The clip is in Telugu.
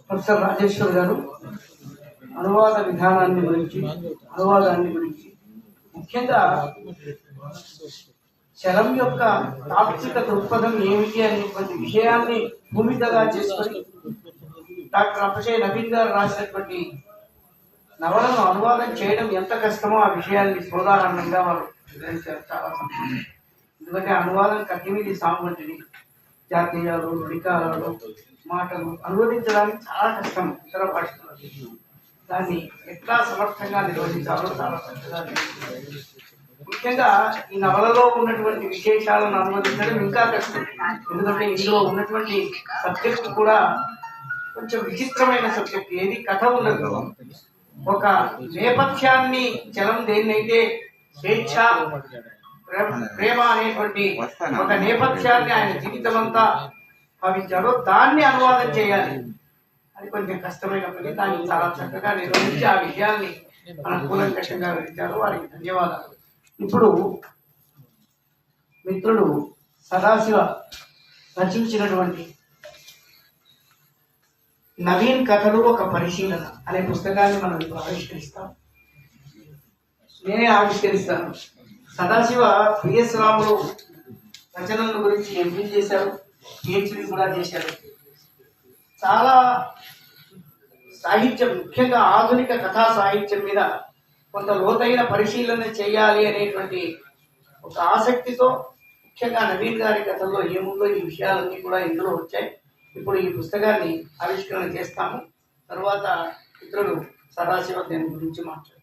ప్రొఫెసర్ రాజేశ్వర్ గారు అనువాద విధానాన్ని గురించి, అనువాదాన్ని గురించి, ముఖ్యంగా చలం యొక్క తాత్విక దృక్పథం ఏమిటి అనేటువంటి విషయాన్ని భూమికగా చేసుకొని డాక్టర్ అప్పశయ్య నవీన్ గారు రాసినటువంటి నవలను అనువాదం చేయడం ఎంత కష్టమో ఆ విషయాన్ని సోదాహరణంగా వారు వివరించారు. చాలా సంతోషం. ఎందుకంటే అనువాదం కట్టిమీది సాము వంటిది. జాతీయాలు, వికారాలు, మాటలు అనువదించడానికి చాలా కష్టం ఇతర భాషలో. దాన్ని ఎట్లా సమర్థంగా నిర్వహించాలో చాలా చక్కగా ముఖ్యంగా ఈ నవలలో ఉన్నటువంటి విశేషాలను అనువదించడం ఇంకా కష్టం. ఎందుకంటే ఇందులో ఉన్నటువంటి సబ్జెక్ట్ కూడా కొంచెం విచిత్రమైన సబ్జెక్ట్. ఏది కథ ఉండదు. ఒక నేపథ్యాన్ని చలం దేన్నైతే స్వేచ్ఛ, ప్రేమ అనేటువంటి ఒక నేపథ్యాన్ని ఆయన జీవితం అంతా భావించాడో దాన్ని అనువాదం చేయాలి. అది కొంచెం కష్టమైన పని. దాన్ని చాలా చక్కగా నిర్వహించి ఆ విషయాన్ని అనుకూలంగా వివరించారు. వారికి ధన్యవాదాలు. ఇప్పుడు మిత్రుడు సదాశివ రచించినటువంటి నవీన్ కథలు ఒక పరిశీలన అనే పుస్తకాన్ని మనం ఇప్పుడు ఆవిష్కరిస్తాం. నేనే ఆవిష్కరిస్తాను. సదాశివ పిఎస్ రాములు రచనల గురించి ఎంపీ చేశారు, పిహెచ్డి కూడా చేశారు. చాలా సాహిత్యం, ముఖ్యంగా ఆధునిక కథా సాహిత్యం మీద కొంత లోతైన పరిశీలన చేయాలి అనేటువంటి ఒక ఆసక్తితో, ముఖ్యంగా నవీన్ గారి కథల్లో ఏముందో ఈ విషయాలన్నీ కూడా ఇందులో వచ్చాయి. ఇప్పుడు ఈ పుస్తకాన్ని ఆవిష్కరణ చేస్తాము. తర్వాత ఇతరులు సదాశివ దీని గురించి మాట్లాడతారు.